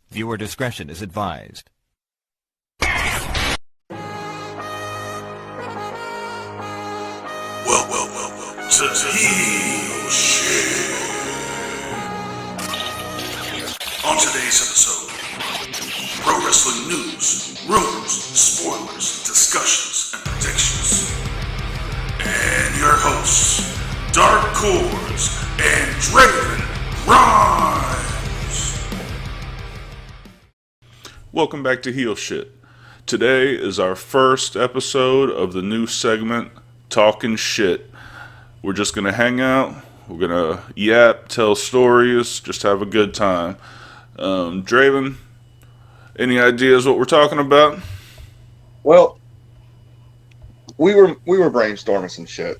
Viewer discretion is advised. Welcome to Talkin Shit. On today's episode, pro wrestling news, rumors, spoilers, discussions, and predictions. And your hosts, Dark Cordz and Draven Rhymes. Welcome back to Heel Shit. Today is our first episode of the new segment, Talkin Shit. We're just going to hang out, we're going to yap, tell stories, just have a good time. Draven, any ideas what we're talking about? Well, we were brainstorming some shit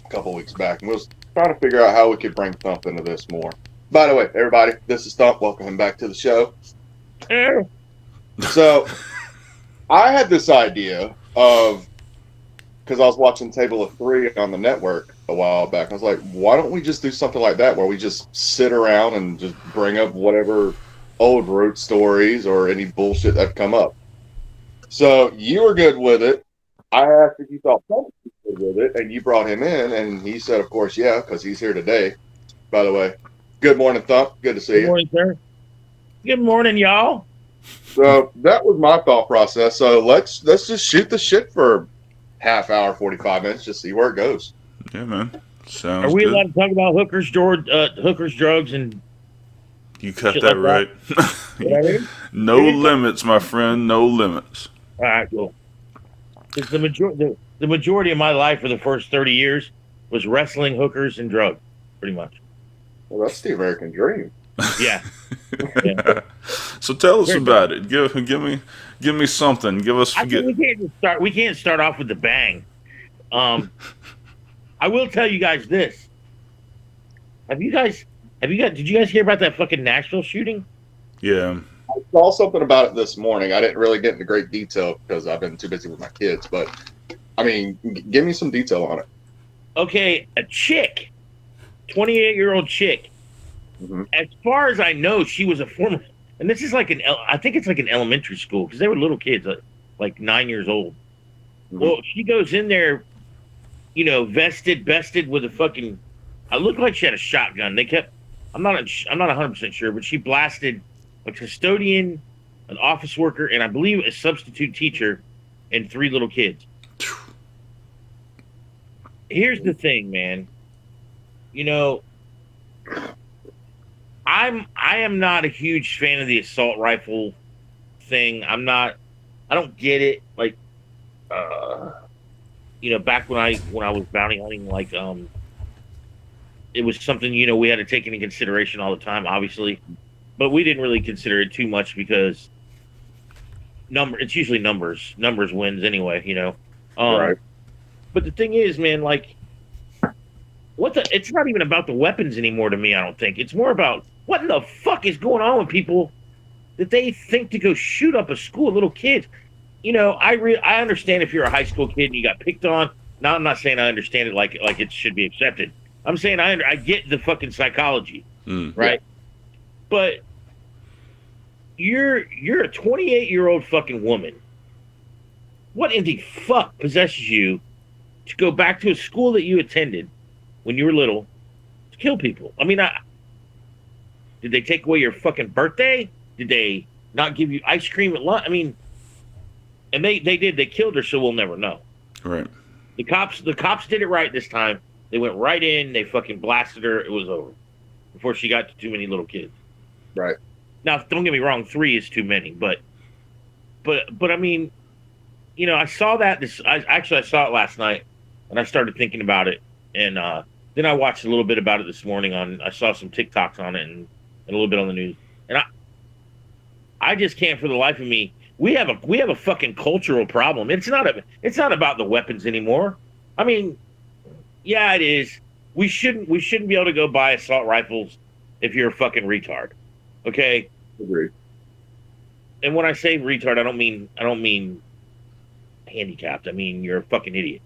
a couple weeks back, and we was trying to figure out how we could bring Thump into this more. By the way, everybody, this is Thump. Welcome him back to the show. So, I had this idea of, because I was watching Table of Three on the network a while back. I was like, why don't we just do something like that where we just sit around and just bring up whatever old root stories or any bullshit that come up. So you were good with it. I asked if you thought Thump was good with it, and you brought him in, and he said, of course, yeah, because he's here today. By the way, good morning, Thump. Good to see you. Good morning, sir. Good morning, y'all. So that was my thought process. So let's just shoot the shit for half hour, 45 minutes, just see where it goes. Yeah, man. Sounds Are we good. allowed to talk about hookers, drugs, and You got shit that like right. No limits, my friend. No limits. All right, cool. Because the majority of my life for the first 30 years was wrestling, hookers, and drugs, pretty much. Well, that's the American dream. Yeah. Yeah. So tell us about it. Give me something. Give us. I think we can't start off with the bang. I will tell you guys this. Did you guys hear about that fucking Nashville shooting? Yeah. I saw something about it this morning. I didn't really get into great detail because I've been too busy with my kids, but I mean, give me some detail on it. Okay, a chick, 28-year-old chick. Mm-hmm. As far as I know, she was a former, and this is like I think it's like an elementary school because they were little kids, like 9 years old. Mm-hmm. Well, she goes in there, bested with a fucking. I looked like she had a shotgun. I'm not 100% sure, but she blasted a custodian, an office worker, and I believe a substitute teacher, and 3 little kids. Here's the thing, man. I am not a huge fan of the assault rifle thing. I don't get it. Like, back when I was bounty hunting, like, it was something, we had to take into consideration all the time, obviously, but we didn't really consider it too much because it's usually numbers wins anyway, Right. But the thing is, man, like, it's not even about the weapons anymore to me, I don't think. It's more about what in the fuck is going on with people that they think to go shoot up a school of little kids. I understand if you're a high school kid and you got picked on. Now, I'm not saying I understand it like it should be accepted. I'm saying I get the fucking psychology, right? But you're a 28-year-old fucking woman. What in the fuck possesses you to go back to a school that you attended when you were little to kill people? I mean, did they take away your fucking birthday? Did they not give you ice cream at lunch? I mean, and they did. They killed her, so we'll never know. Right. The cops did it right this time. They went right in. They fucking blasted her. It was over before she got to too many little kids. Right. Now, don't get me wrong. 3 is too many, but I mean, I saw that. I saw it last night, and I started thinking about it, and then I watched a little bit about it this morning. I saw some TikToks on it and a little bit on the news, and I just can't for the life of me. We have a fucking cultural problem. It's not about the weapons anymore. I mean, yeah, it is. We shouldn't be able to go buy assault rifles if you're a fucking retard. Okay? Agreed. And when I say retard, I don't mean handicapped. I mean you're a fucking idiot.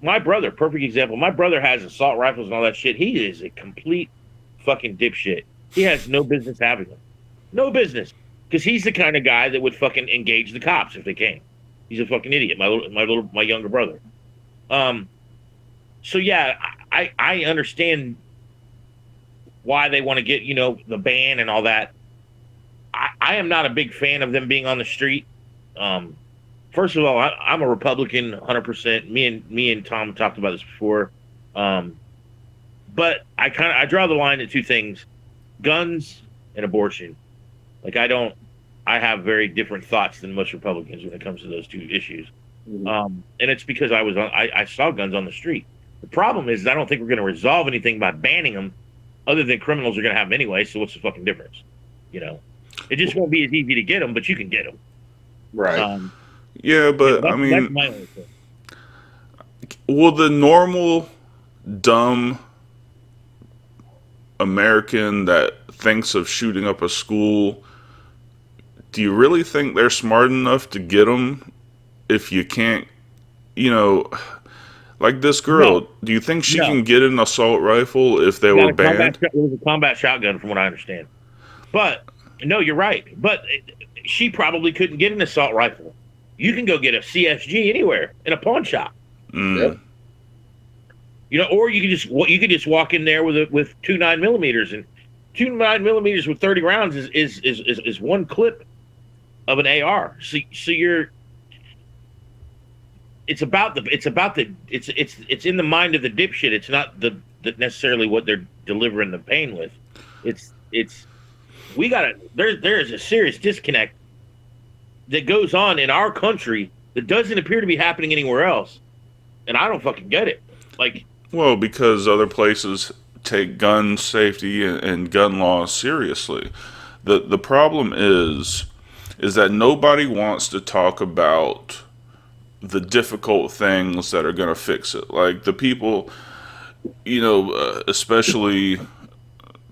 My brother, perfect example. My brother has assault rifles and all that shit. He is a complete fucking dipshit. He has no business having them. No business. Because he's the kind of guy that would fucking engage the cops if they came. He's a fucking idiot. My younger brother. So yeah, I understand why they want to get, the ban and all that. I am not a big fan of them being on the street. First of all, I'm a Republican, 100%. Me and Tom talked about this before. But I draw the line at two things: guns and abortion. Like I have very different thoughts than most Republicans when it comes to those two issues. And it's because I saw guns on the street. The problem is I don't think we're going to resolve anything by banning them, other than criminals are going to have them anyway. So what's the fucking difference? It just won't be as easy to get them, but you can get them. Right. Yeah, but that's I mean, that's my only thing. will the normal dumb American that thinks of shooting up a school, do you really think they're smart enough to get them if you can't, like this girl, No. do you think she No. can get an assault rifle if they were banned? It was a combat shotgun, from what I understand. But no, you're right. But she probably couldn't get an assault rifle. You can go get a CSG anywhere in a pawn shop. Mm. Yep. Or you could just walk in there with 2 9mm, and 2 9mm with 30 rounds is one clip of an AR. So it's in the mind of the dipshit. It's not the necessarily what they're delivering the pain with. There is a serious disconnect that goes on in our country that doesn't appear to be happening anywhere else, and I don't fucking get it. Like, Well, because other places take gun safety and gun laws seriously. The problem is that nobody wants to talk about the difficult things that are going to fix it. Like the people, especially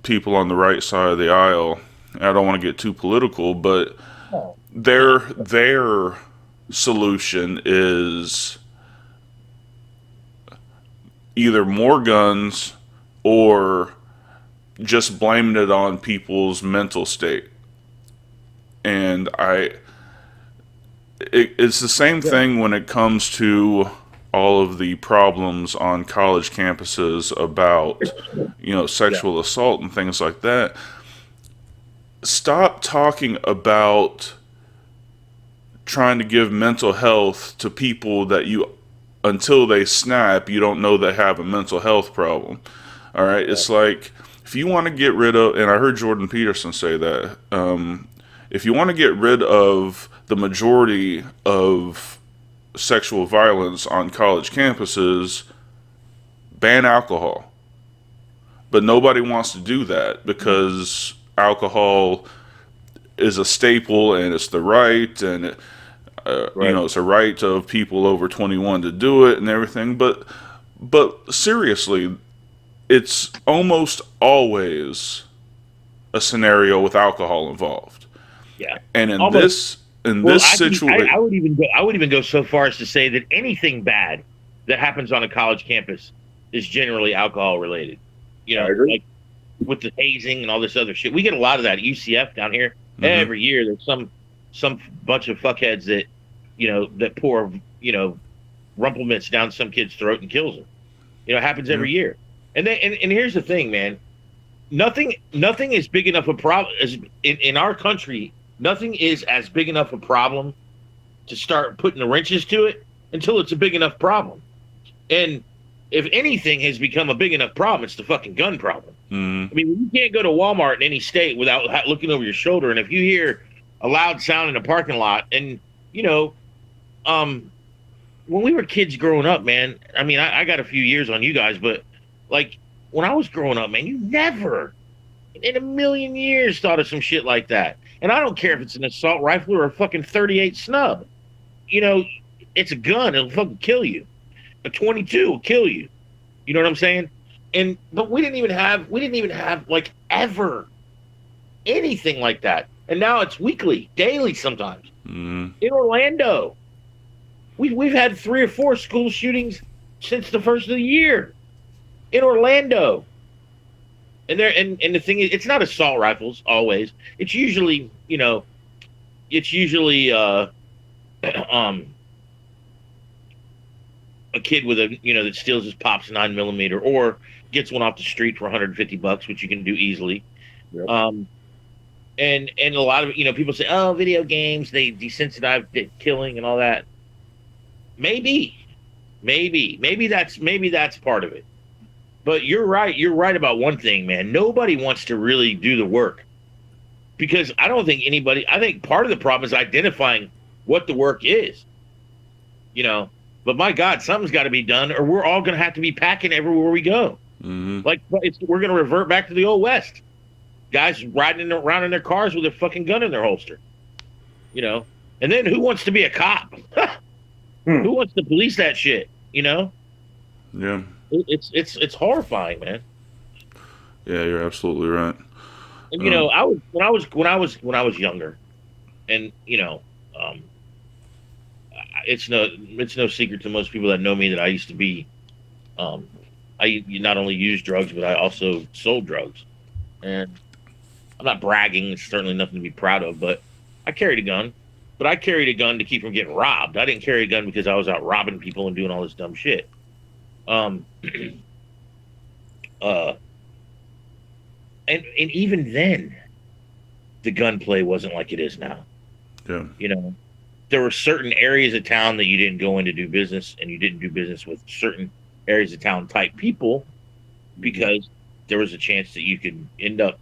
people on the right side of the aisle. I don't want to get too political, but their solution is either more guns or just blaming it on people's mental state. And it's the same thing when it comes to all of the problems on college campuses about, sexual assault and things like that. Stop talking about trying to give mental health to people that until they snap, you don't know they have a mental health problem. All right. It's like, if you want to get rid of, and I heard Jordan Peterson say that, if you want to get rid of the majority of sexual violence on college campuses, ban alcohol. But nobody wants to do that because alcohol is a staple and it's the right, and it's a right of people over 21 to do it and everything. But seriously, it's almost always a scenario with alcohol involved. Yeah. And in Almost. this situation, I would even go so far as to say that anything bad that happens on a college campus is generally alcohol related. Like with the hazing and all this other shit. We get a lot of that at UCF down here. Mm-hmm. Every year there's some bunch of fuckheads that that pour rumple mints down some kid's throat and kills him. It happens every year. And then and here's the thing, man. Nothing is big enough a problem as in our country. Nothing is as big enough a problem to start putting the wrenches to it until it's a big enough problem. And if anything has become a big enough problem, it's the fucking gun problem. Mm-hmm. I mean, you can't go to Walmart in any state without looking over your shoulder. And if you hear a loud sound in a parking lot, and when we were kids growing up, man, I mean, I got a few years on you guys, but like when I was growing up, man, you never in a million years thought of some shit like that. And I don't care if it's an assault rifle or a fucking 38 snub. It's a gun. It'll fucking kill you. A 22 will kill you. You know what I'm saying? But we didn't even have like ever anything like that. And now it's weekly, daily sometimes. Mm-hmm. In Orlando, we've had 3 or 4 school shootings since the first of the year in Orlando. And the thing is, it's not assault rifles always. It's usually, a kid with that steals his pop's 9mm or gets one off the street for $150, which you can do easily. Yep. And a lot of people say, oh, video games, they desensitize killing and all that. Maybe that's part of it. But you're right about one thing, man. Nobody wants to really do the work, because I think part of the problem is identifying what the work is. But my God, something's got to be done, or we're all going to have to be packing everywhere we go. Mm-hmm. We're going to revert back to the old West. Guys riding around in their cars with a fucking gun in their holster. And then who wants to be a cop? Who wants to police that shit? Yeah. It's horrifying, man. Yeah, you're absolutely right. And when I was younger, and it's no secret to most people that know me that I used to be, I not only used drugs, but I also sold drugs. And I'm not bragging; it's certainly nothing to be proud of. But I carried a gun. But I carried a gun to keep from getting robbed. I didn't carry a gun because I was out robbing people and doing all this dumb shit. And even then, the gunplay wasn't like it is now. Yeah. There were certain areas of town that you didn't go in to do business, and you didn't do business with certain areas of town type people, because there was a chance that you could end up,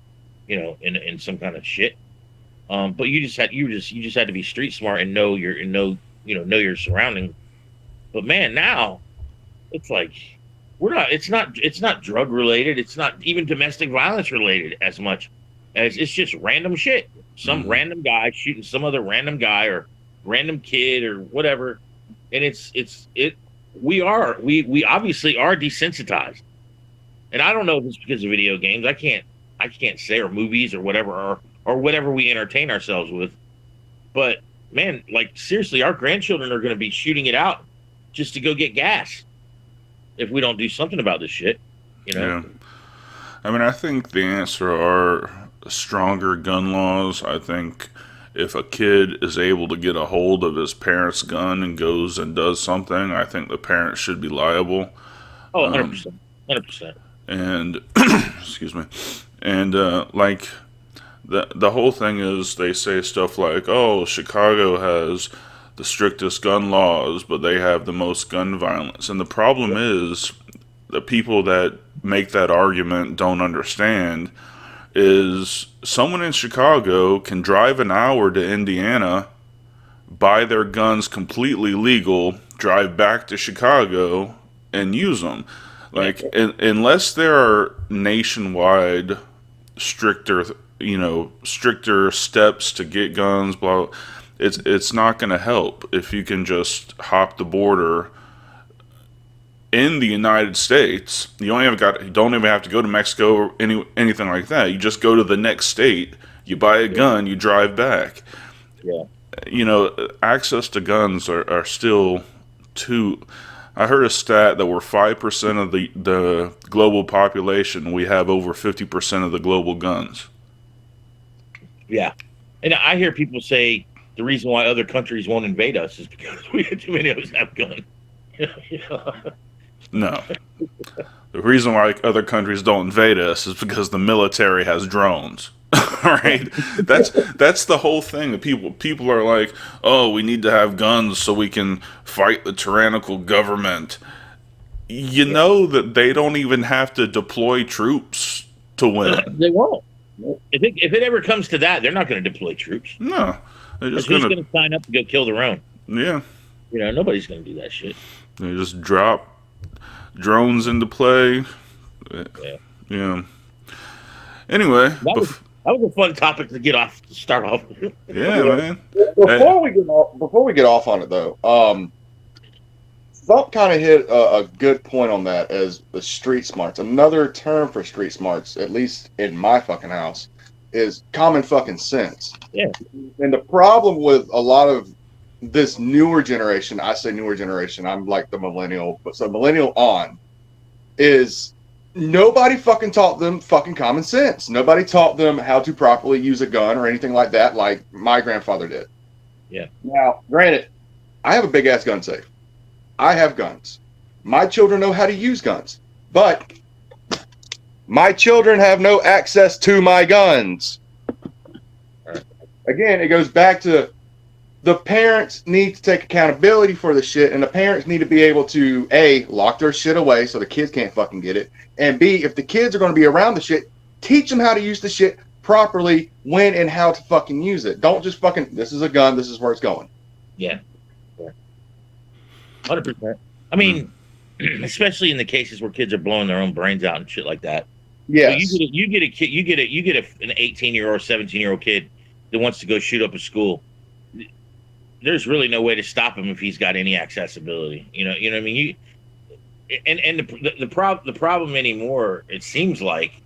in some kind of shit. But you just had to be street smart and know your surrounding. But man, now it's like it's not drug related. It's not even domestic violence related as much as it's just random shit. Some random guy shooting some other random guy or random kid or whatever. And we obviously are desensitized. And I don't know if it's because of video games. I can't say, or movies or whatever, or whatever we entertain ourselves with. But man, like seriously, our grandchildren are going to be shooting it out just to go get gas if we don't do something about this shit. Yeah. I mean, I think the answer are stronger gun laws. I think if a kid is able to get a hold of his parent's gun and goes and does something, I think the parent should be liable. Oh, 100%. 100%. And, excuse me. And, the whole thing is they say stuff like, oh, Chicago has the strictest gun laws, but they have the most gun violence. And the problem is the people that make that argument don't understand is someone in Chicago can drive an hour to Indiana, buy their guns completely legal, drive back to Chicago, and use them. Like, unless there are nationwide stricter steps to get guns, blah, it's not going to help if you can just hop the border in the United States. You don't even have to go to Mexico or anything like that. You just go to the next state, you buy a gun, you drive back. Yeah. Access to guns are still too. I heard a stat that we're 5% of the global population. We have over 50% of the global guns. Yeah. And I hear people say the reason why other countries won't invade us is because too many of us have guns. No. The reason why other countries don't invade us is because the military has drones. Right? That's the whole thing. People are like, oh, we need to have guns so we can fight the tyrannical government. You know that they don't even have to deploy troops to win. They won't. If it ever comes to that, they're not going to deploy troops. No. They're just going to sign up to go kill their own. Yeah. Nobody's going to do that shit. They just drop drones into play. Yeah. Anyway. That was a fun topic to start off with. Yeah, man. Before we get off on it, though, Thump kind of hit a good point on that as the street smarts. Another term for street smarts, at least in my fucking house, is common fucking sense. Yeah. And the problem with a lot of this newer generation, I say newer generation, I'm like the millennial, but so millennial on, is nobody fucking taught them fucking common sense. Nobody taught them how to properly use a gun or anything like that, like my grandfather did. Yeah. Now, granted, I have a big ass gun safe. I have guns. My children know how to use guns, but my children have no access to my guns. Again, it goes back to the parents need to take accountability for the shit, and the parents need to be able to A, lock their shit away so the kids can't fucking get it, and B, if the kids are going to be around the shit, teach them how to use the shit properly, when and how to fucking use it. Don't just fucking, this is a gun, this is where it's going. Yeah. 100%. I mean, especially in the cases where kids are blowing their own brains out and shit like that. Yes. So you get an 18-year-old or 17-year-old kid that wants to go shoot up a school. There's really no way to stop him if he's got any accessibility. You know what I mean? The problem anymore, it seems like.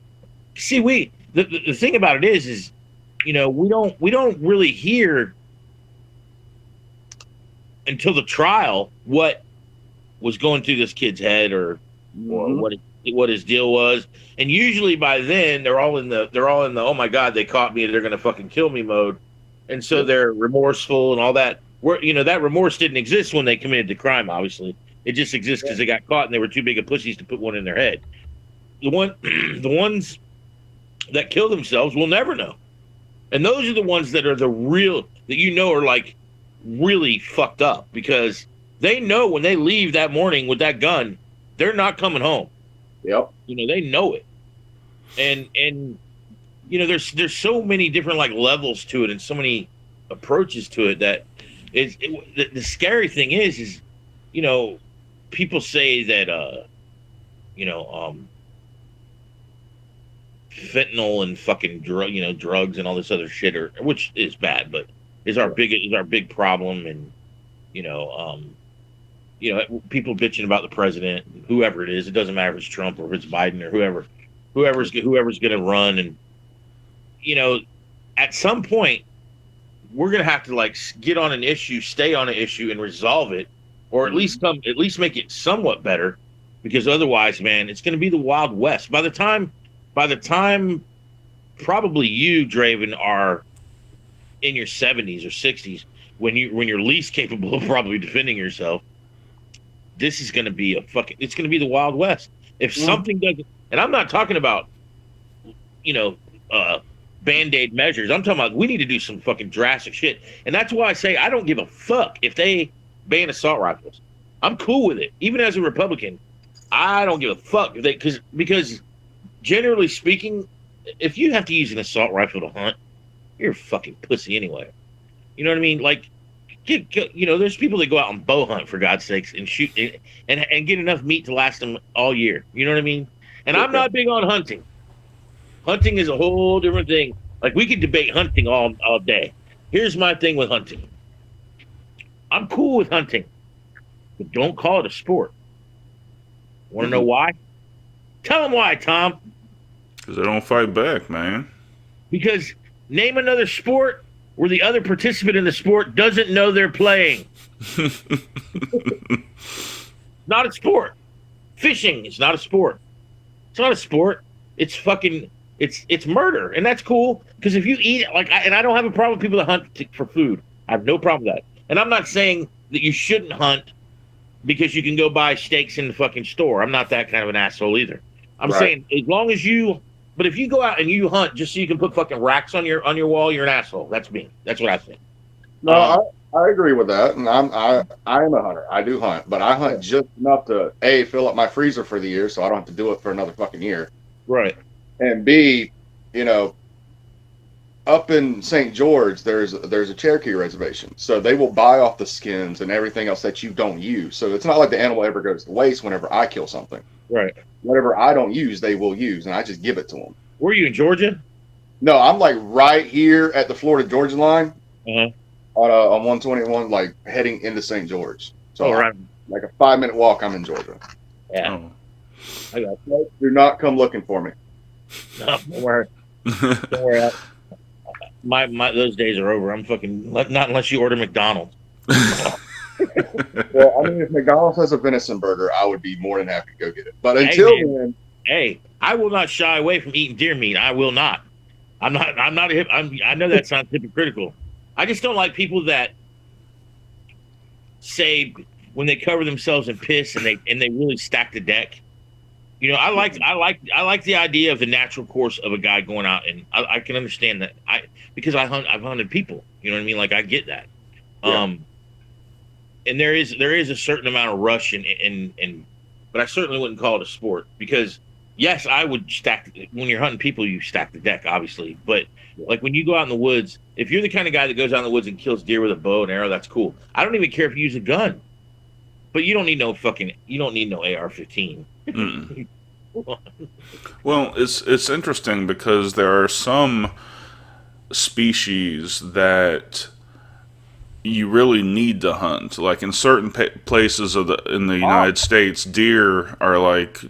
See, the thing about it is we don't really hear until the trial what was going through this kid's head or what his deal was, and usually by then they're all in the oh my god, they caught me, they're gonna fucking kill me mode, and so they're remorseful and all that. That remorse didn't exist when they committed the crime. Obviously, it just exists because they got caught and they were too big of pussies to put one in their head. The ones that kill themselves will never know, and those are the ones that are the real that are like really fucked up, because they know when they leave that morning with that gun, they're not coming home. Yep. They know it, and there's so many different like levels to it and so many approaches to it that the scary thing is people say that fentanyl and fucking drugs and all this other shit which is bad, but is our big problem, and people bitching about the president, whoever it is. It doesn't matter if it's Trump or if it's Biden or whoever's going to run. And, at some point, we're going to have to like get on an issue, stay on an issue and resolve it, or at least make it somewhat better, because otherwise, man, it's going to be the Wild West. By the time probably you, Draven, are in your 70s or 60s, when you're least capable of probably defending yourself, this is going to be it's going to be the Wild West. If something doesn't, and I'm not talking about, Band-Aid measures. I'm talking about we need to do some fucking drastic shit. And that's why I say I don't give a fuck if they ban assault rifles. I'm cool with it. Even as a Republican, I don't give a fuck if because generally speaking, if you have to use an assault rifle to hunt, you're a fucking pussy anyway. You know what I mean? Like, there's people that go out and bow hunt, for God's sakes, and shoot and get enough meat to last them all year. You know what I mean? And I'm not big on hunting. Hunting is a whole different thing. Like, we could debate hunting all day. Here's my thing with hunting. I'm cool with hunting, but don't call it a sport. Want to know why? Tell them why, Tom. Because they don't fight back, man. Because name another sport where the other participant in the sport doesn't know they're playing. Not a sport. Fishing is not a sport. It's not a sport. It's fucking, it's murder. And that's cool, because if you eat it, and I don't have a problem with people that hunt for food. I have no problem with that. And I'm not saying that you shouldn't hunt because you can go buy steaks in the fucking store. I'm not that kind of an asshole either. I'm saying as long as but if you go out and you hunt just so you can put fucking racks on your wall, you're an asshole. That's me. That's what I think. No, I agree with that, and I am a hunter. I do hunt, but I hunt just enough to A, fill up my freezer for the year, so I don't have to do it for another fucking year. Right. And B, up in St. George, there's a Cherokee reservation, so they will buy off the skins and everything else that you don't use. So it's not like the animal ever goes to waste whenever I kill something. Right. Whatever I don't use, they will use, and I just give it to them. Were you in Georgia? No, I'm like right here at the Florida-Georgia line. Uh-huh. On 121, like heading into St. George. So right. Like a 5-minute walk, I'm in Georgia. Yeah. Oh. I got you. Do not come looking for me. No, don't worry. Don't worry. My those days are over. I'm fucking not unless you order McDonald's. Well, I mean, if McDonald's has a venison burger, I would be more than happy to go get it. But until then, Hey, I will not shy away from eating deer meat. I will not. I'm not. I'm not. I know that sounds hypocritical. I just don't like people that say when they cover themselves in piss and they really stack the deck. You know, I like the idea of the natural course of a guy going out, and I can understand that. Because I've hunted people. You know what I mean? Like I get that. Yeah. And there is a certain amount of rush and but I certainly wouldn't call it a sport because yes, I would stack when you're hunting people, you stack the deck, obviously. But like when you go out in the woods, if you're the kind of guy that goes out in the woods and kills deer with a bow and arrow, that's cool. I don't even care if you use a gun, but you don't need no AR-15. Mm. Well, it's interesting because there are some species that you really need to hunt. Like in certain places in the United States, deer are like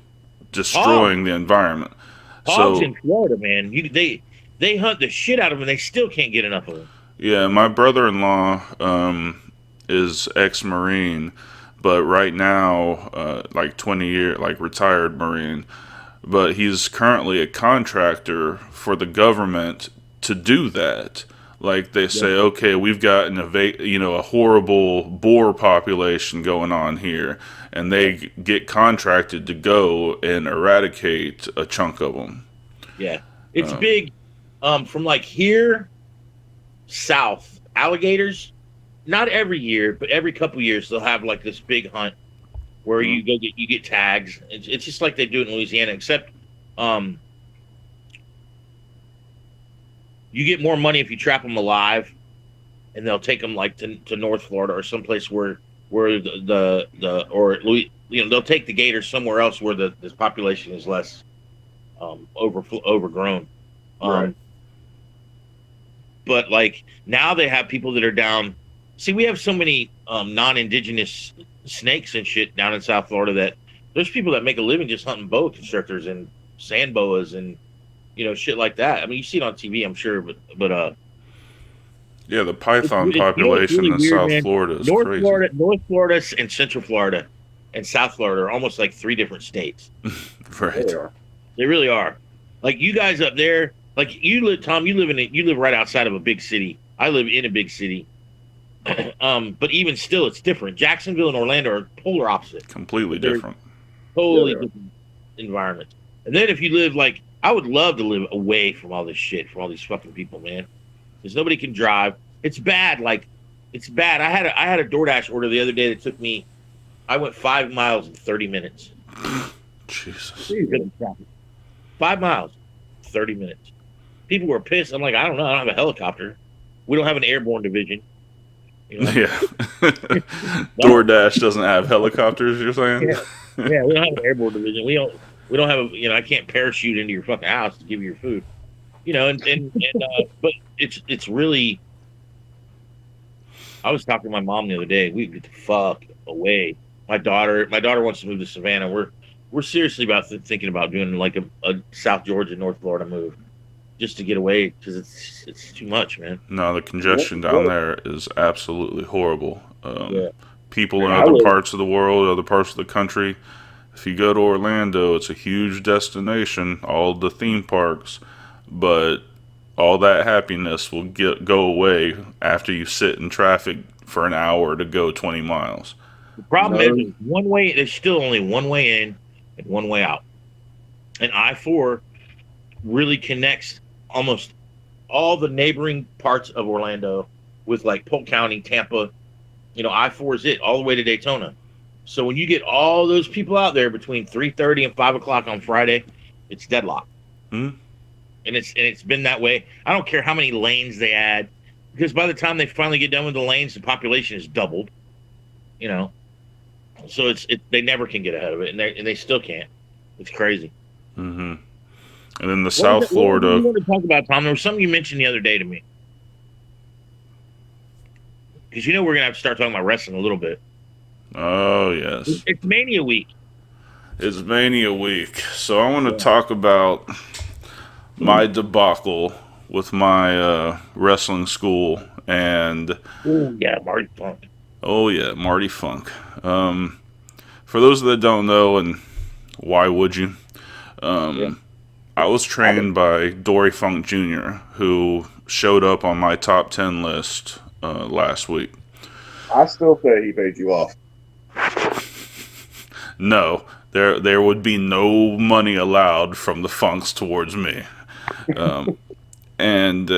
destroying the environment. Hogs So in Florida, man, they hunt the shit out of them. They still can't get enough of them. yeah, my brother-in-law is ex-Marine, but right now, like 20-year, like retired Marine, but he's currently a contractor for the government to do that. Like they say, okay, we've got a horrible boar population going on here, and they get contracted to go and eradicate a chunk of them. Yeah, it's big. From like here south, alligators. Not every year, but every couple years they'll have like this big hunt where you get tags. It's just like they do it in Louisiana, except you get more money if you trap them alive, and they'll take them like to North Florida or someplace where they'll take the gators somewhere else where this population is less overgrown. Right. But like now they have people that are down. See, we have so many non-indigenous snakes and shit down in South Florida that there's people that make a living just hunting boa constrictors and sand boas and shit like that. I mean, you see it on TV, I'm sure, but yeah, the python population really in weird, South man. Florida is crazy. North Florida and Central Florida and South Florida are almost like three different states. Right. They really are. Like you guys up there, like you live, Tom. You live right outside of a big city. I live in a big city. But even still, it's different. Jacksonville and Orlando are polar opposite. Completely different. Totally different environments. And then if you live like, I would love to live away from all this shit, from all these fucking people, man. Because nobody can drive. It's bad. Like, it's bad. I had a DoorDash order the other day that took me. I went 5 miles in 30 minutes. Jesus. 5 miles, 30 minutes. People were pissed. I'm like, I don't know. I don't have a helicopter. We don't have an airborne division. Yeah. DoorDash doesn't have helicopters, you're saying? Yeah, we don't have an airborne division. We don't have I can't parachute into your fucking house to give you your food. But it's really. I was talking to my mom the other day. We get the fuck away. My daughter wants to move to Savannah. We're seriously thinking about doing like a South Georgia, North Florida move, just to get away because it's too much, man. No, the congestion down there is absolutely horrible. People in I other would- parts of the world, other parts of the country. If you go to Orlando, it's a huge destination. All the theme parks, but all that happiness will go away after you sit in traffic for an hour to go 20 miles. The problem is one way. There's still only one way in and one way out, and I-4 really connects almost all the neighboring parts of Orlando with like Polk County, Tampa. I-4 is it all the way to Daytona. So when you get all those people out there between 3:30 and 5 o'clock on Friday, it's deadlocked. And it's been that way. I don't care how many lanes they add, because by the time they finally get done with the lanes, the population is doubled. So they never can get ahead of it, and they still can't. It's crazy. Mm-hmm. And then South Florida. What do you want to talk about, Tom? There was something you mentioned the other day to me, because we're gonna have to start talking about wrestling a little bit. Oh yes, It's Mania Week. It's Mania Week, so I want to talk about my debacle with my wrestling school and. Oh yeah, Marty Funk. Oh yeah, Marty Funk. For those that don't know, and why would you? I was trained by Dory Funk Jr., who showed up on my top 10 list last week. I still say he paid you off. No, there would be no money allowed from the Funks towards me. And,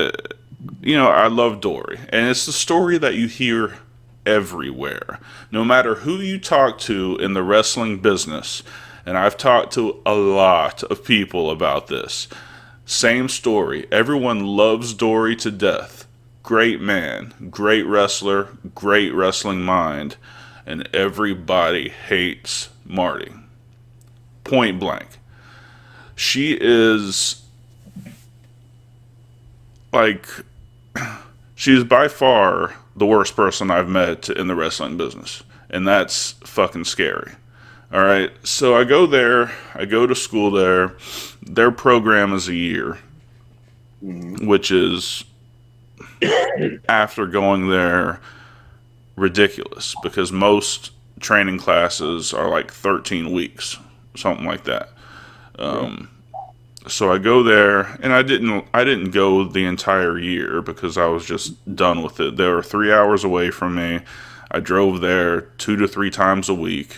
I love Dory. And it's the story that you hear everywhere. No matter who you talk to in the wrestling business, and I've talked to a lot of people about this, same story. Everyone loves Dory to death. Great man, great wrestler, great wrestling mind, and everybody hates Marty. Point blank. She is she's by far the worst person I've met in the wrestling business. And that's fucking scary. All right. So I go there. I go to school there. Their program is a year, which is, after going there, ridiculous, because most training classes are like 13 weeks, something like that. So I go there, and I didn't go the entire year because I was just done with it. They were 3 hours away from me. I drove there 2 to 3 times a week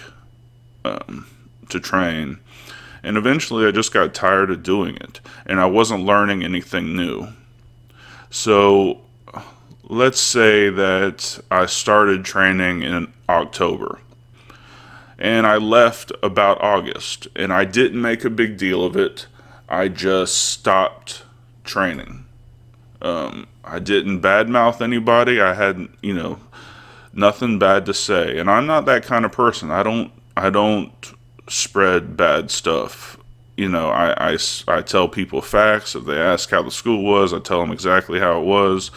to train, and eventually I just got tired of doing it, and I wasn't learning anything new. So let's say that I started training in October, and I left about August, and I didn't make a big deal of it. I just stopped training. I didn't badmouth anybody. I had, nothing bad to say. And I'm not that kind of person. I don't spread bad stuff. I tell people facts. If they ask how the school was, I tell them exactly how it was.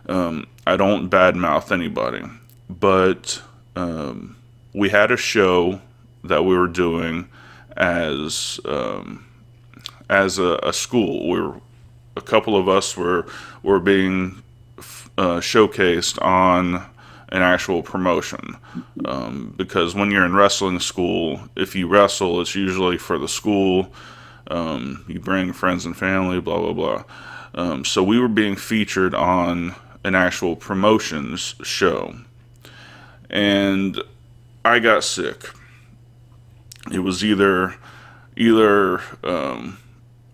I don't badmouth anybody. But we had a show that we were doing as a school. A couple of us were being showcased on an actual promotion, because when you're in wrestling school, if you wrestle, it's usually for the school. You bring friends and family, blah blah blah. So we were being featured on an actual promotions show, and I got sick. It was either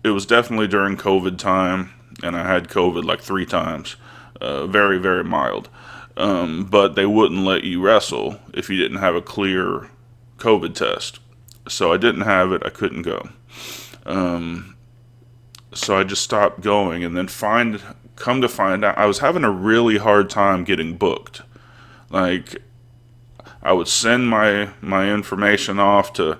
it was definitely during COVID time, and I had COVID like 3 times, very, very mild. But they wouldn't let you wrestle if you didn't have a clear COVID test. So I didn't have it, I couldn't go. So I just stopped going, and then come to find out, I was having a really hard time getting booked. Like, I would send my information off to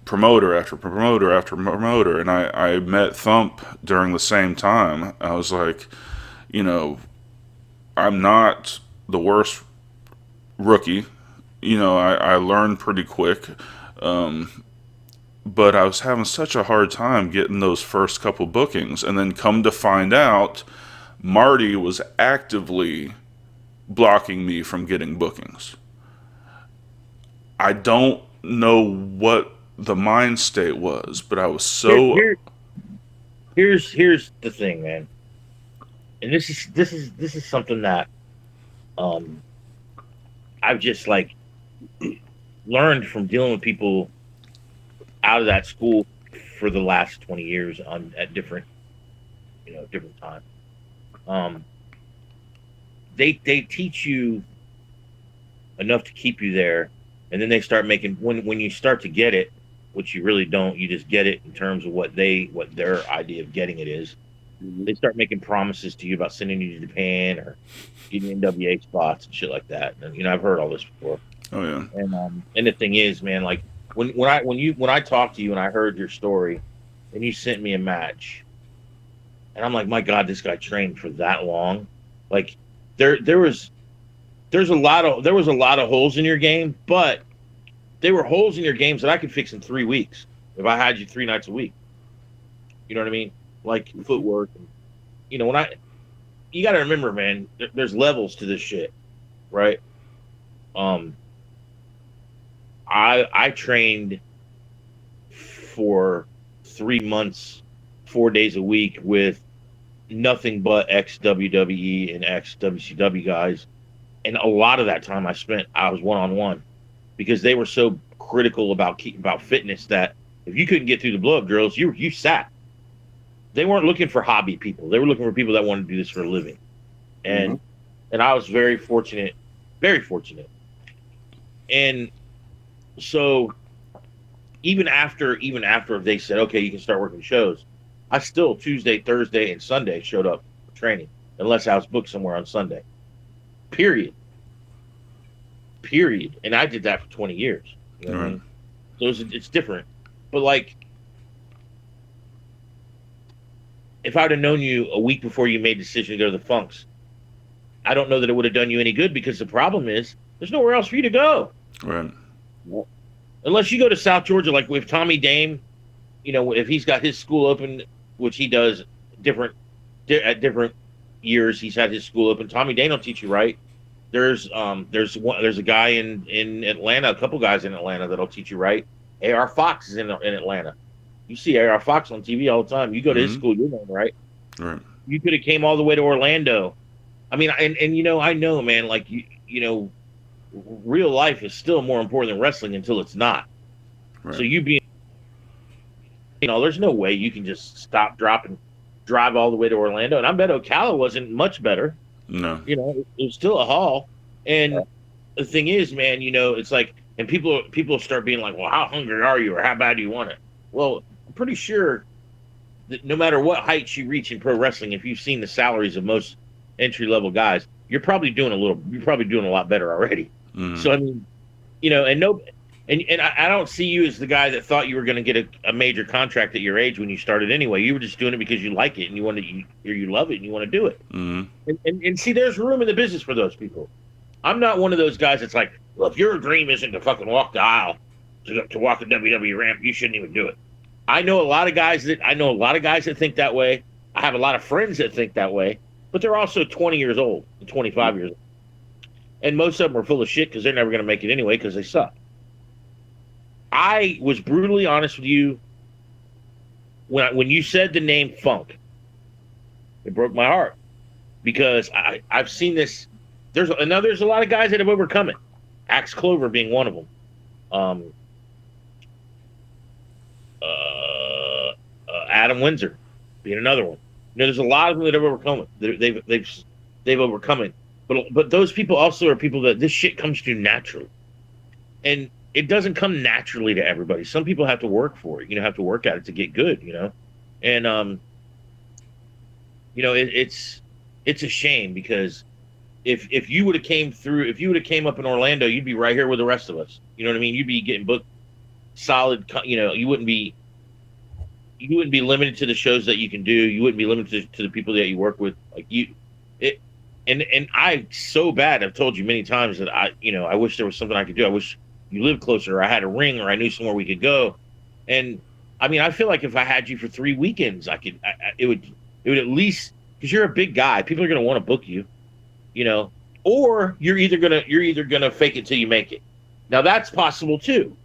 promoter after promoter after promoter, and I met Thump during the same time. I was like, I'm not the worst rookie. I learned pretty quick, but I was having such a hard time getting those first couple bookings, and then come to find out, Marty was actively blocking me from getting bookings. I don't know what the mind state was, but I was so. Here's the thing, man, and this is something that I've just learned from dealing with people out of that school for the last 20 years at different times. They teach you enough to keep you there, and then they start making, when you start to get it, which you really don't, you just get it in terms of what their idea of getting it is. They start making promises to you about sending you to Japan or getting NWA spots and shit like that. And I've heard all this before. Oh yeah. And the thing is, man, like when I talked to you and I heard your story, and you sent me a match, and I'm like, my God, this guy trained for that long. Like there was a lot of holes in your game, but they were holes in your games that I could fix in 3 weeks if I had you 3 nights a week. You know what I mean? Like footwork. And, you got to remember, man, there's levels to this shit, right? I trained for 3 months, 4 days a week with nothing but ex WWE and ex WCW guys, and a lot of that time I was one on one because they were so critical about fitness that if you couldn't get through the blow up drills, you sat. They weren't looking for hobby people; they were looking for people that wanted to do this for a living, and I was very fortunate, very fortunate, and so even after they said, okay, you can start working shows, I still Tuesday, Thursday, and Sunday showed up for training, unless I was booked somewhere on Sunday. Period. And I did that for 20 years. You know what I mean? So it's different. But like, if I'd have known you a week before you made the decision to go to the Funks, I don't know that it would have done you any good, because the problem is there's nowhere else for you to go. Right. Unless you go to South Georgia, like with Tommy Dame, you know, if he's got his school open, which he does at different years, he's had his school open. Tommy Dame will teach you right. There's a guy in Atlanta, a couple guys in Atlanta that'll teach you right. AR Fox is in Atlanta. You see AR Fox on TV all the time. You go to his school, you're known, right? Right. You could have came all the way to Orlando. I mean, and you know, I know, man, like you know, real life is still more important than wrestling until it's not. Right. So you know, there's no way you can just stop, drop, and drive all the way to Orlando. And I bet Ocala wasn't much better. No. You know, it was still a haul. And the thing is, man, you know, it's like, and people start being like, well, how hungry are you, or how bad do you want it? Well, I'm pretty sure that no matter what heights you reach in pro wrestling, if you've seen the salaries of most entry level guys, you're probably doing a lot better already. So I mean, you know, and I don't see you as the guy that thought you were going to get a major contract at your age when you started anyway. You were just doing it because you like it and you love it and you want to do it. And see, there's room in the business for those people. I'm not one of those guys that's like, well, if your dream isn't to fucking walk the aisle to walk the WWE ramp, you shouldn't even do it. I know a lot of guys that think that way. I have a lot of friends that think that way, but they're also 20 years old and 25 years old. And most of them are full of shit because they're never going to make it anyway because they suck. I was brutally honest with you when you said the name Funk. It broke my heart because I've seen this. There's a lot of guys that have overcome it. Axe Clover being one of them. Adam Windsor being another one. You know, there's a lot of them that have overcome it. They've overcome it. But those people also are people that this shit comes to naturally. And it doesn't come naturally to everybody. Some people have to work for it, have to work at it to get good, And it's a shame because if you would have came up in Orlando, you'd be right here with the rest of us. You know what I mean? You'd be getting booked solid, you wouldn't be limited to the shows that you can do. You wouldn't be limited to the people that you work with. And I so bad I've told you many times that I wish there was something I could do. I wish you lived closer, or I had a ring, or I knew somewhere we could go. And I mean, I feel like if I had you for 3 weekends, it would at least, because you're a big guy, people are going to want to book you, or you're either gonna fake it till you make it. Now that's possible too,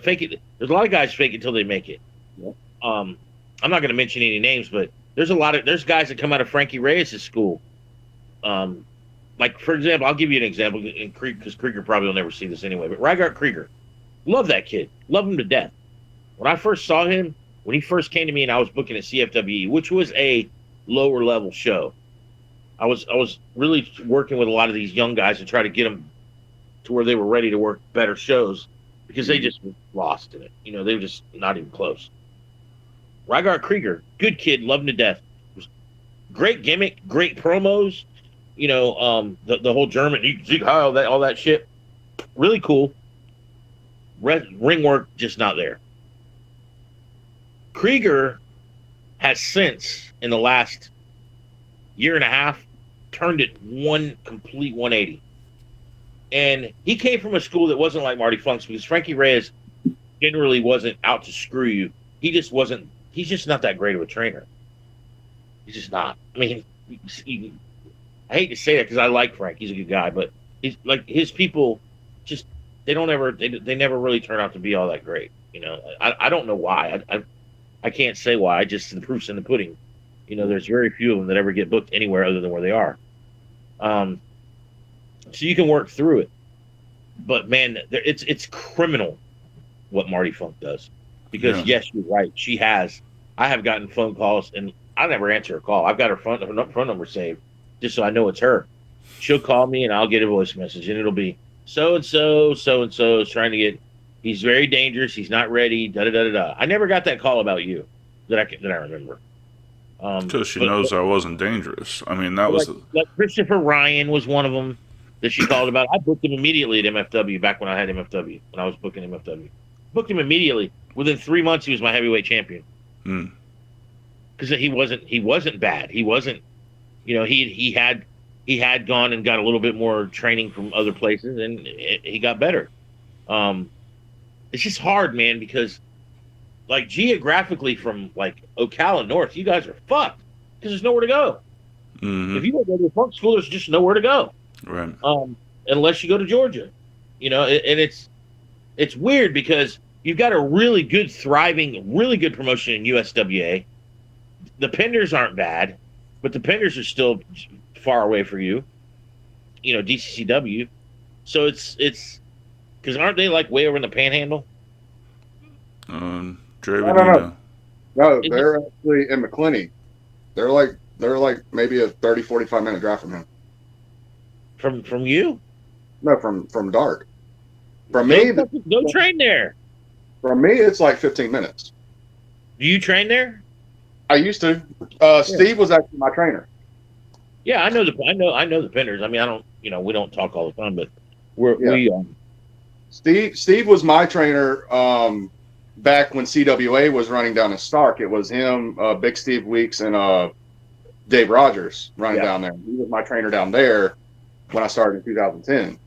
fake it. There's a lot of guys fake it till they make it. Yeah. I'm not going to mention any names, but there's guys that come out of Frankie Reyes' school. Like, for example, I'll give you an example, because Krieger probably will never see this anyway, but Rygaard Krieger, love that kid, love him to death. When I first saw him, when he first came to me and I was booking at CFWE, which was a lower level show, I was really working with a lot of these young guys to try to get them to where they were ready to work better shows, because they just were lost in it. They were just not even close. Rygaard Krieger, good kid, love him to death. Great gimmick, great promos. The whole German, all that shit, really cool. Ring work, just not there. Krieger has since, in the last year and a half, turned it one complete 180. And he came from a school that wasn't like Marty Funk's, because Frankie Reyes generally wasn't out to screw you. He's just not that great of a trainer. He's just not. I mean, I hate to say that because I like Frank. He's a good guy, but he's like, his people just, they never really turn out to be all that great. I don't know why. I can't say why. The proof's in the pudding. There's very few of them that ever get booked anywhere other than where they are. So you can work through it, but man, it's criminal what Marty Funk does. Because yes, you're right. I have gotten phone calls, and I never answer a call. I've got her phone number saved just so I know it's her. She'll call me, and I'll get a voice message, and it'll be so and so is trying to get. He's very dangerous. He's not ready. Da da da da. I never got that call about you that I remember. Because she knows I wasn't dangerous. I mean, that was like Christopher Ryan was one of them that she called about. I booked him immediately at MFW back when I had MFW, when I was booking MFW. Booked him immediately. Within 3 months, he was my heavyweight champion. Because he wasn't bad. He wasn't, he had gone and got a little bit more training from other places, and he got better. It's just hard, man, because like geographically from like Ocala north, you guys are fucked because there's nowhere to go. If you don't go to a funk school, there's just nowhere to go. Right. Unless you go to Georgia, and it's weird because you've got a really good, thriving, really good promotion in USWA. The Penders aren't bad, but the Penders are still far away for you. DCCW. So it's because aren't they like way over in the Panhandle? No, they're actually in McClenny. They're like maybe a 30, 45 minute drive from him. From you? No, from Dark. From me, go train there. From me, it's like 15 minutes. Do you train there? I used to. Steve was actually my trainer. Yeah, I know the Penders. I mean, I don't, we don't talk all the time, but Steve was my trainer back when CWA was running down in Stark. It was him, Big Steve Weeks, and Dave Rogers running down there. He was my trainer down there when I started in 2010.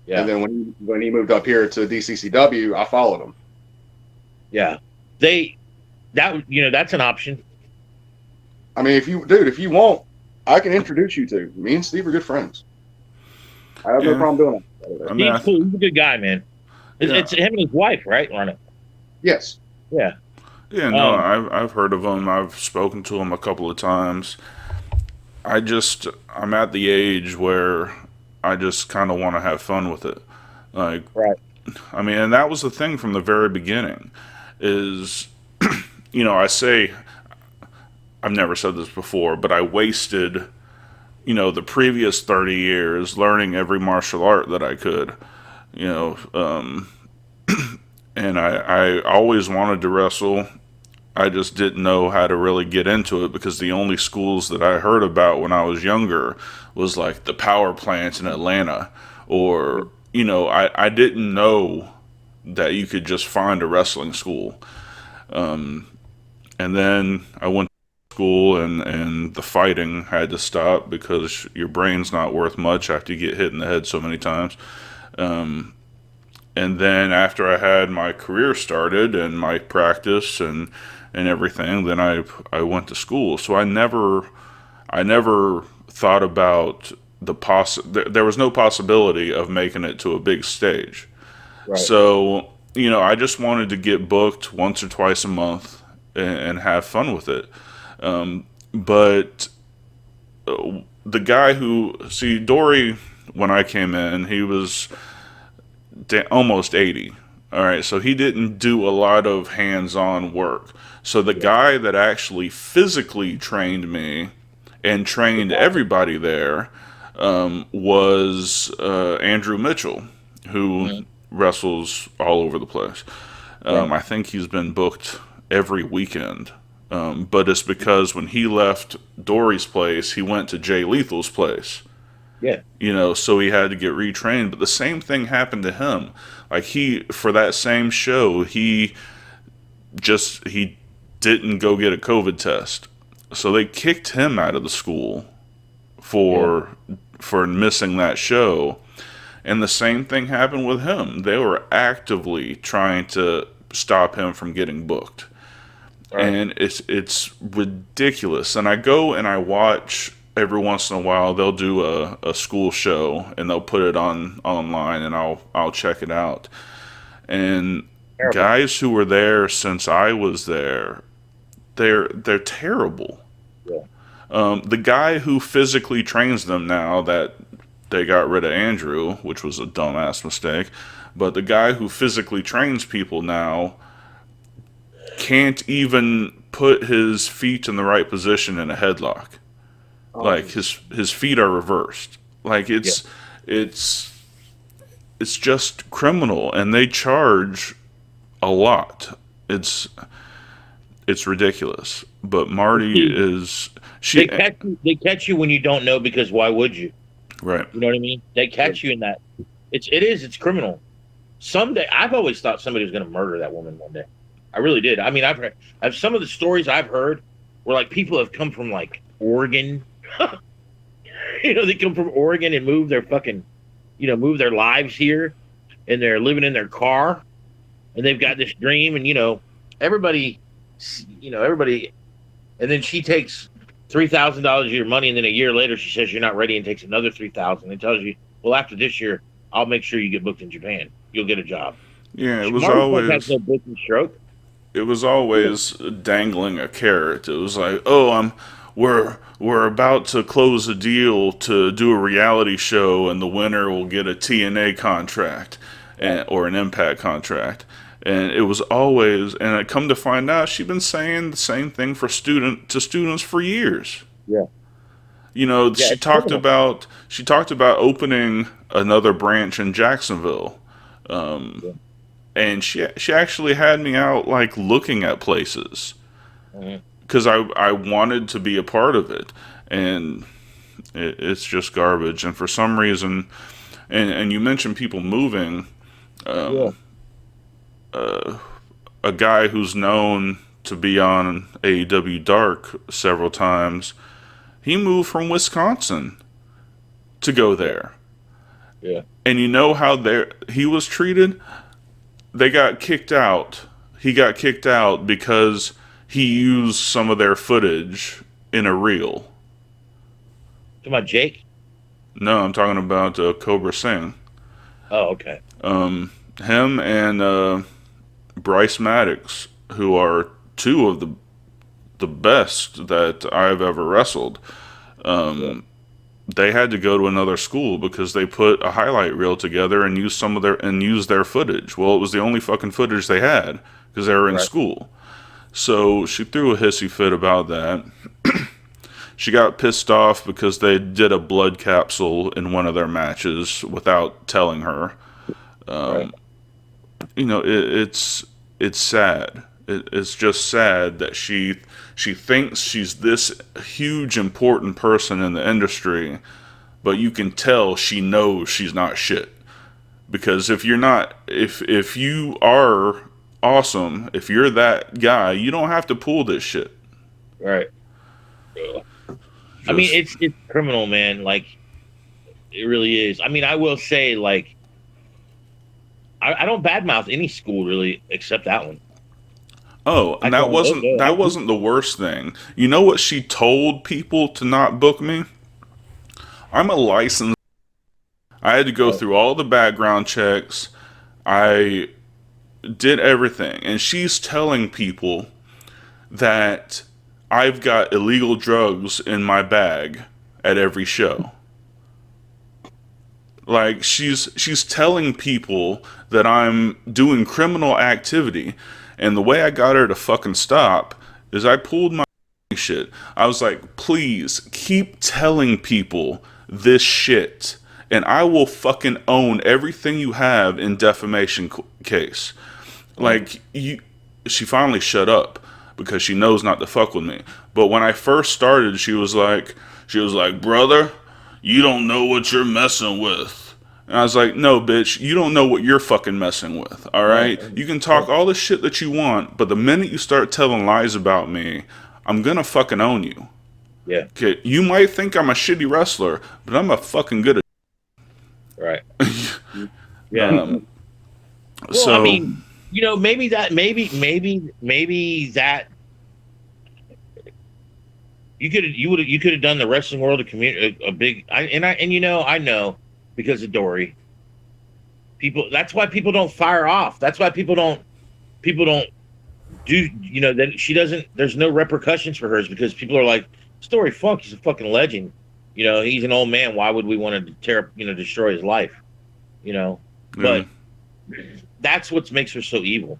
Yeah. And then when he moved up here to DCCW, I followed him. Yeah. That's an option. I mean, if you want, I can introduce you to. Me and Steve are good friends. I have no problem doing that. He's cool. He's a good guy, man. It's him and his wife, right? On it. Yes. Yeah. Yeah, no, I've heard of him. I've spoken to him a couple of times. I'm at the age where I just kind of want to have fun with it. Like, right. I mean, and that was the thing from the very beginning is, I say, I've never said this before, but I wasted, the previous 30 years learning every martial art that I could, and I always wanted to wrestle. I just didn't know how to really get into it because the only schools that I heard about when I was younger was like the power plant in Atlanta, or, I didn't know that you could just find a wrestling school. And then I went to school and the fighting had to stop because your brain's not worth much after you get hit in the head so many times. And then after I had my career started and my practice and everything, then I went to school. So I never thought about there was no possibility of making it to a big stage. Right. So, I just wanted to get booked once or twice a month and have fun with it. But the guy Dory, when I came in, he was almost 80. All right, so he didn't do a lot of hands-on work. So the guy that actually physically trained me and trained everybody there was Andrew Mitchell, who wrestles all over the place. I think he's been booked every weekend. But it's because when he left Dory's place, he went to Jay Lethal's place. Yeah. So he had to get retrained. But the same thing happened to him. Like for that same show, he didn't go get a COVID test. So they kicked him out of the school for missing that show. And the same thing happened with him. They were actively trying to stop him from getting booked. Right. And it's ridiculous. And I go and I watch every once in a while. They'll do a school show and they'll put it online, and I'll check it out. And guys who were there since I was there, they're terrible. Yeah. The guy who physically trains them now that they got rid of Andrew, which was a dumbass mistake, but the guy who physically trains people now can't even put his feet in the right position in a headlock. Like his feet are reversed. Like it's just criminal, and they charge a lot. It's ridiculous. But Marty is they catch you when you don't know, because why would you? Right. You know what I mean? They catch you in that. It's criminal. Someday, I've always thought somebody was going to murder that woman one day. I really did. I mean, I've some of the stories I've heard where like people have come from like Oregon. You know, they come from Oregon and move their move their lives here, and they're living in their car, and they've got this dream, and everybody, and then she takes $3,000 of your money, and then a year later she says you're not ready and takes another $3,000 and tells you, well, after this year, I'll make sure you get booked in Japan. You'll get a job. Yeah, it was Marty always has no booking stroke. It was always dangling a carrot. It was like, oh, we're about to close a deal to do a reality show, and the winner will get a TNA contract or an Impact contract. And it was always, and I come to find out, she'd been saying the same thing to students for years. Yeah. She talked about opening another branch in Jacksonville. And she actually had me out like looking at places because I wanted to be a part of it, and it's just garbage. And for some reason, and you mentioned people moving, a guy who's known to be on AEW Dark several times, he moved from Wisconsin to go there. Yeah. And you know how he was treated? They got kicked out. He got kicked out because he used some of their footage in a reel. Talking about Jake? No, I'm talking about Cobra Singh. Oh, okay. Him and Bryce Maddox, who are two of the best that I've ever wrestled. They had to go to another school because they put a highlight reel together and used their footage. Well, it was the only fucking footage they had because they were in school. So she threw a hissy fit about that. She got pissed off because they did a blood capsule in one of their matches without telling her. It's sad. It's just sad that she thinks she's this huge important person in the industry, but you can tell she knows she's not shit. Because if you are awesome, if you're that guy, you don't have to pull this shit. Right. I mean, it's criminal, man. Like, it really is. I mean, I will say, like, I don't badmouth any school really except that one. Oh, and that wasn't the worst thing. You know what she told people to not book me? I'm a licensed. I had to go through all the background checks. I did everything, and she's telling people that I've got illegal drugs in my bag at every show. Like, she's telling people that I'm doing criminal activity. And the way I got her to fucking stop is I pulled my shit. I was like, please keep telling people this shit, and I will fucking own everything you have in defamation case. Like, she finally shut up because she knows not to fuck with me. But when I first started, she was like, brother, you don't know what you're messing with. And I was like, no, bitch, you don't know what you're fucking messing with, all right? You can talk all the shit that you want, but the minute you start telling lies about me, I'm gonna fucking own you. Yeah. Okay, you might think I'm a shitty wrestler, but I'm a fucking good. Right. Yeah. Well, so, I mean, maybe that you could have done the wrestling world a big. I know. Because of Dory, that's why people don't fire off. That's why people don't then she doesn't. There's no repercussions for hers because people are like, Story Funk, he's a fucking legend. He's an old man. Why would we want to destroy his life? But that's what makes her so evil.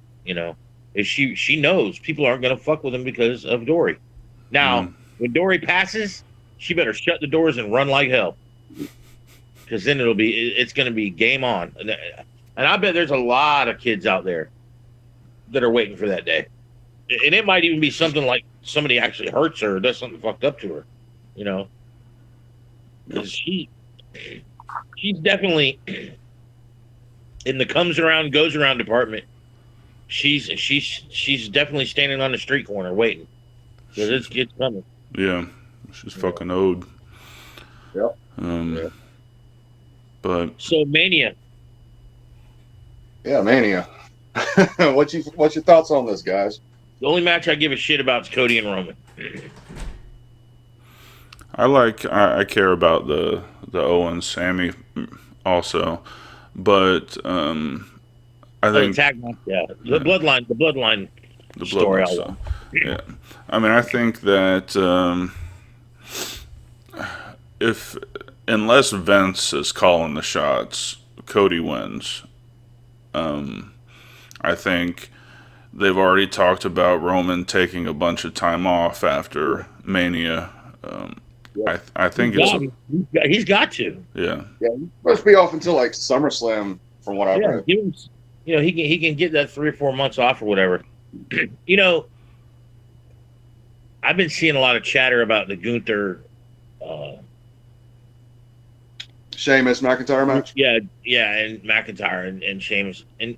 Is she knows people aren't gonna fuck with him because of Dory. Now, when Dory passes, she better shut the doors and run like hell, because then it's gonna be game on. And I bet there's a lot of kids out there that are waiting for that day. And it might even be something like somebody actually hurts her or does something fucked up to her, because she's definitely in the comes around, goes around department. She's definitely standing on the street corner waiting, because it's coming. Yeah, she's fucking owed. Yep. But so Mania. Yeah, Mania. What's your thoughts on this, guys? The only match I give a shit about is Cody and Roman. I care about the Owens Sammy also, but I think the bloodline story. Stuff. Yeah, I mean, I think that unless Vince is calling the shots, Cody wins. I think they've already talked about Roman taking a bunch of time off after Mania. I think he's got to. Yeah. Yeah, he's supposed to be off until like SummerSlam, from what I've heard. Give him, he can get that 3 or 4 months off or whatever. I've been seeing a lot of chatter about the Gunther Sheamus McIntyre match. Yeah, and McIntyre and Sheamus, and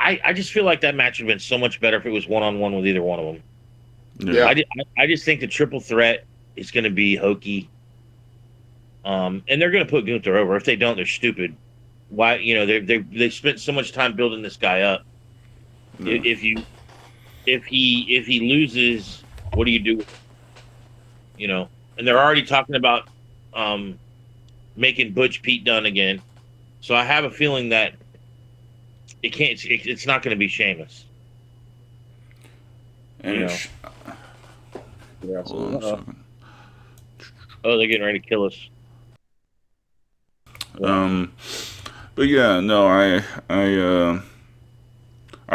I just feel like that match would have been so much better if it was 1-on-1 with either one of them. Yeah. I just think the triple threat is going to be hokey. And they're going to put Gunther over. If they don't, they're stupid. Why? They spent so much time building this guy up. Yeah. If he loses, what do you do? And they're already talking about making Butch Pete Dunne again. So I have a feeling that it's not going to be Sheamus. And Oh, they're getting ready to kill us. But yeah, no, I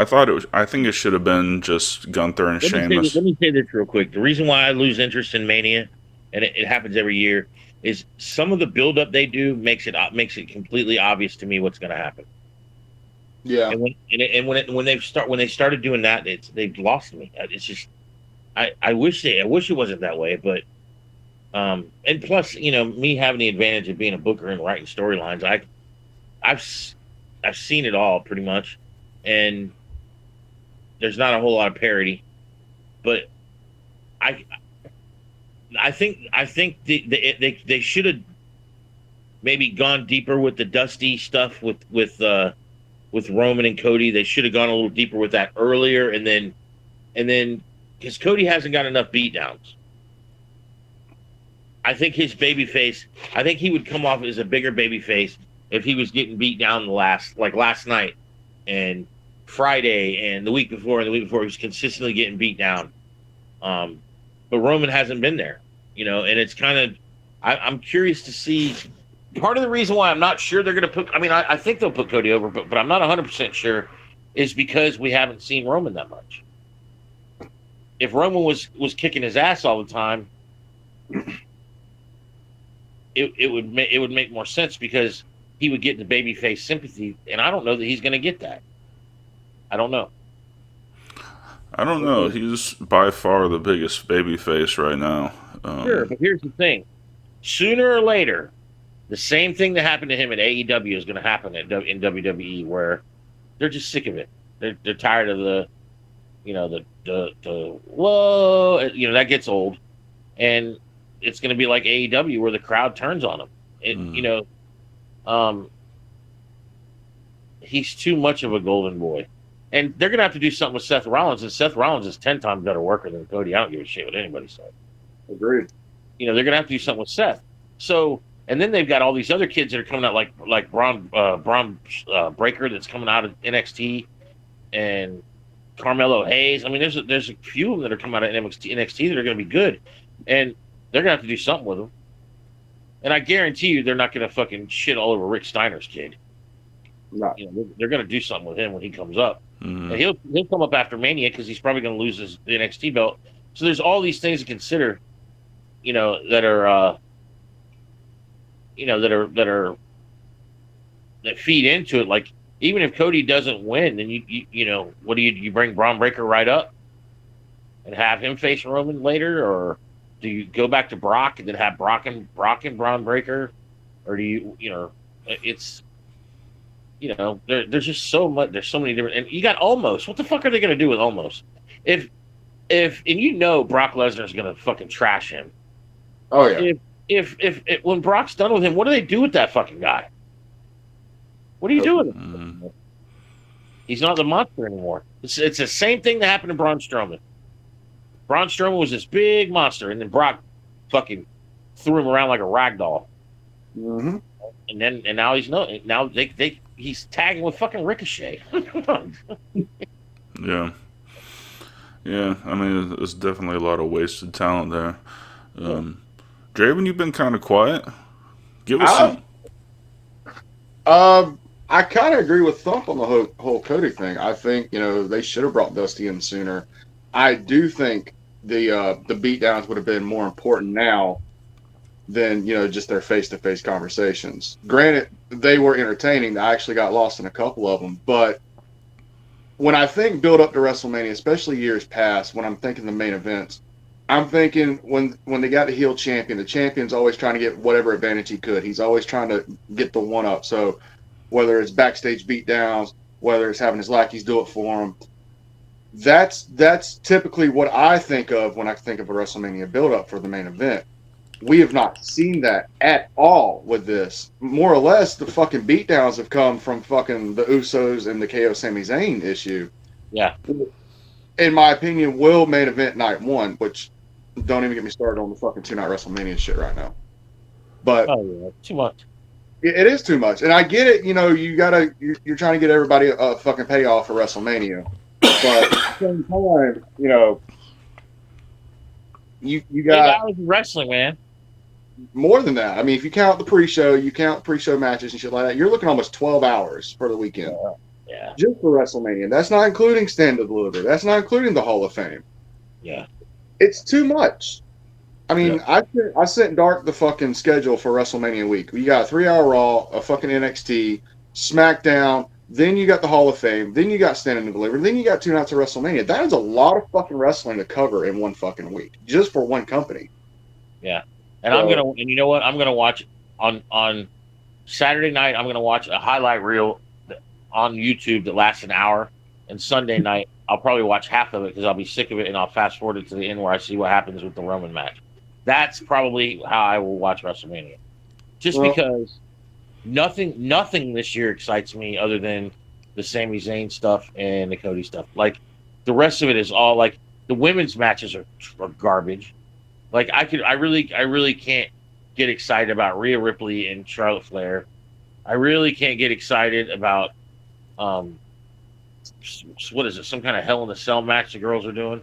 thought it was. I think it should have been just Gunther and Sheamus. Let me say this real quick. The reason why I lose interest in Mania, and it happens every year, is some of the build-up they do makes it completely obvious to me what's going to happen. Yeah. And when they started doing that, they've lost me. It's just I wish it wasn't that way, but and plus, me having the advantage of being a booker and writing storylines, I've seen it all pretty much, and there's not a whole lot of parody, but I think they should have maybe gone deeper with the Dusty stuff with Roman and Cody. They should have gone a little deeper with that earlier, and then because Cody hasn't got enough beatdowns. I think his babyface. I think he would come off as a bigger babyface if he was getting beat down last night and Friday and the week before he was consistently getting beat down. But Roman hasn't been there, and it's kind of. I'm curious to see. Part of the reason why I'm not sure they're going to put. I mean, I think they'll put Cody over, but I'm not 100% sure, is because we haven't seen Roman that much. If Roman was kicking his ass all the time, it would make more sense, because he would get the babyface sympathy, and I don't know that he's going to get that. I don't know. He's by far the biggest babyface right now. Sure, but here's the thing: sooner or later, the same thing that happened to him at AEW is going to happen in WWE, where they're just sick of it. They're tired of the whoa, that gets old, and it's going to be like AEW, where the crowd turns on him. He's too much of a golden boy, and they're going to have to do something with Seth Rollins, and Seth Rollins is 10 times better worker than Cody. I don't give a shit what anybody says. Agreed. They're going to have to do something with Seth. So, and then they've got all these other kids that are coming out, like Braun Breaker, that's coming out of NXT. and Carmelo Hayes. I mean, there's a few of them that are coming out of NXT that are going to be good, and they're going to have to do something with them. And I guarantee you, they're not going to fucking shit all over Rick Steiner's kid. No. You know, they're going to do something with him when he comes up, Mhm. and he'll come up after Mania because he's probably going to lose his NXT belt. So there's all these things to consider, you know, that are, you know, that feed into it. Like, even if Cody doesn't win, then you know, what do you bring Braun Breaker right up and have him face Roman later, or do you go back to Brock and then have Brock and Braun Breaker, or do you know, it's, you know, there's just so much, there's so many different, and you got Omos. What the fuck are they gonna do with Omos? If and you know Brock Lesnar's gonna fucking trash him. Oh yeah. If when Brock's done with him, what do they do with that fucking guy? What do you do with him? Mhm. He's not the monster anymore. It's the same thing that happened to Braun Strowman. Braun Strowman was this big monster, and then Brock fucking threw him around like a rag doll. Mm-hmm. And now he's tagging with fucking Ricochet. Yeah. Yeah, I mean, there's definitely a lot of wasted talent there. Draven, you've been kind of quiet. Give us some. I kind of agree with Thump on the whole Cody thing. I think, you know, they should have brought Dusty in sooner. I do think the beatdowns would have been more important now than, you know, just their face-to-face conversations. Granted, they were entertaining. I actually got lost in a couple of them. But when I think build up to WrestleMania, especially years past, when I'm thinking the main events, I'm thinking when they got the heel champion, the champion's always trying to get whatever advantage he could. He's always trying to get the one up. So whether it's backstage beatdowns, whether it's having his lackeys do it for him, that's typically what I think of when I think of a WrestleMania build up for the main event. We have not seen that at all with this. More or less, the fucking beatdowns have come from fucking the Usos and the KO Sami Zayn issue. Yeah. In my opinion, will main event night one, which don't even get me started on the fucking 2-night WrestleMania shit right now. But Oh yeah, too much. it is too much. And I get it, you know, you're trying to get everybody a fucking payoff for WrestleMania. But at the same time, you know, you 8 got hours of wrestling, man. more than that. I mean, if you count the pre-show, you count pre-show matches and shit like that, you're looking almost 12 hours for the weekend. Yeah. Just for WrestleMania. That's not including Stand and Deliver. That's not including the Hall of Fame. Yeah. It's too much. I mean, I sent Dark the fucking schedule for WrestleMania week. You got a 3-hour Raw, a fucking NXT, SmackDown, then you got the Hall of Fame, then you got Stand and Deliver, then you got 2 nights of WrestleMania. That is a lot of fucking wrestling to cover in one fucking week, just for one company. Yeah. And and you know what? I'm gonna watch on Saturday night. I'm gonna watch a highlight reel on YouTube that lasts an hour, and Sunday night I'll probably watch half of it because I'll be sick of it, and I'll fast forward it to the end where I see what happens with the Roman match. That's probably how I will watch WrestleMania, just because nothing this year excites me other than the Sami Zayn stuff and the Cody stuff. Like the rest of it is all like the women's matches are garbage. Like I really can't get excited about Rhea Ripley and Charlotte Flair. I really can't get excited about what is it? Some kind of Hell in a Cell match the girls are doing.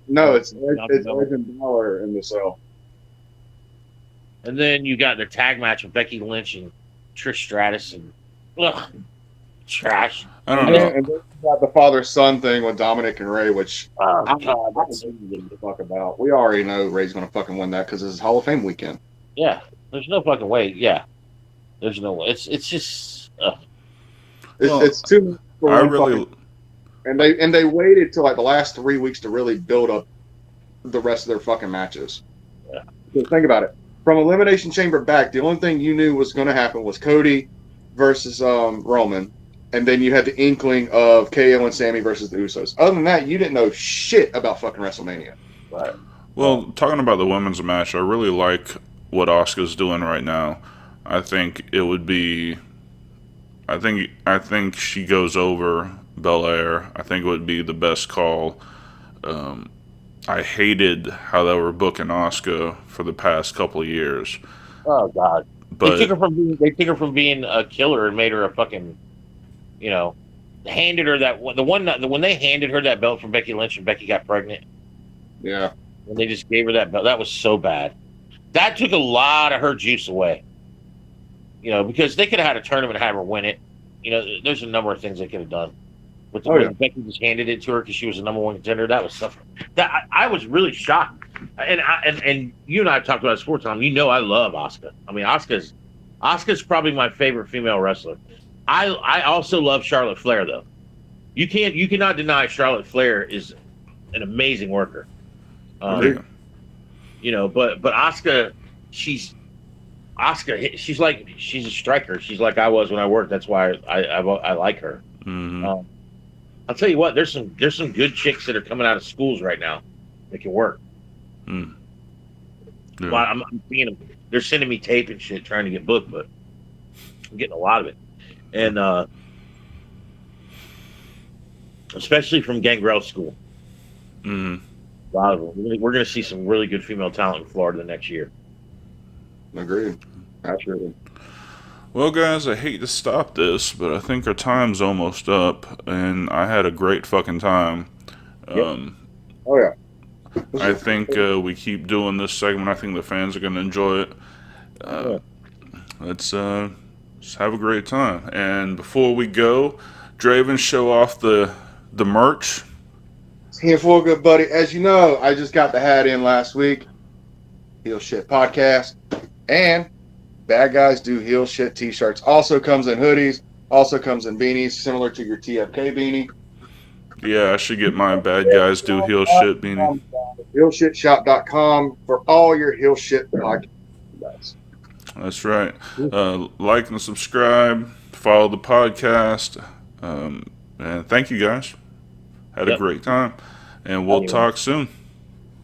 No, it's Edge and Balor in the cell. And then you got the tag match with Becky Lynch and Trish Stratus and trash. I don't And know. then you got the father-son thing with Dominic and Ray, which Oh I'm God, not giving a fuck about. We already know Ray's going to fucking win that because it's Hall of Fame weekend. yeah. There's no fucking way. Yeah, there's no way. It's just. It's too much for I one really, fucking, and they waited till like the last 3 weeks to really build up the rest of their fucking matches. Yeah. So think about it. From Elimination Chamber back, the only thing you knew was going to happen was Cody versus Roman, and then you had the inkling of KO and Sammy versus the Usos. Other than that, you didn't know shit about fucking WrestleMania. Right. well, talking about the women's match, I really like what Asuka's doing right now. I think it would be. I think she goes over Belair. I think it would be the best call. I hated how they were booking Asuka for the past couple of years. Oh God. But They took her from being a killer and made her a fucking, you know, handed her when they handed her that belt from Becky Lynch and Becky got pregnant. Yeah. When they just gave her that belt, that was so bad. That took a lot of her juice away. Because they could have had a tournament and have her win it. There's a number of things they could have done. But when Becky just handed it to her because she was the number one contender, that was something. That I was really shocked. And you and I have talked about sports time. I love Asuka. I mean, Asuka's probably my favorite female wrestler. I also love Charlotte Flair, though. You cannot deny Charlotte Flair is an amazing worker. But Asuka, she's a striker. She's like I was when I worked. That's why I like her. Mm-hmm. I'll tell you what. There's some good chicks that are coming out of schools right now that can work. Mm. Yeah. Well, I'm seeing them. They're sending me tape and shit trying to get booked, but I'm getting a lot of it, and especially from Gangrel School. Mm-hmm. A lot of them. We're going to see some really good female talent in Florida the next year. Agreed. Absolutely. Well, guys, I hate to stop this, but I think our time's almost up, and I had a great fucking time. Yep. Oh, yeah. I think we keep doing this segment. I think the fans are going to enjoy it. Let's have a great time. And before we go, Draven, show off the merch. Here for good, buddy. As you know, I just got the hat in last week. Heel Shit Podcast. And Bad Guys Do Heel Shit t-shirts. Also comes in hoodies. Also comes in beanies, similar to your TFK beanie. Yeah, I should get my Bad Guys Do Heel Shit beanie. HeelShitShop.com for all your Heel Shit podcasts. That's right. Like and subscribe. Follow the podcast. And thank you guys. Had a great time. And we'll talk soon.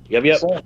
Yep.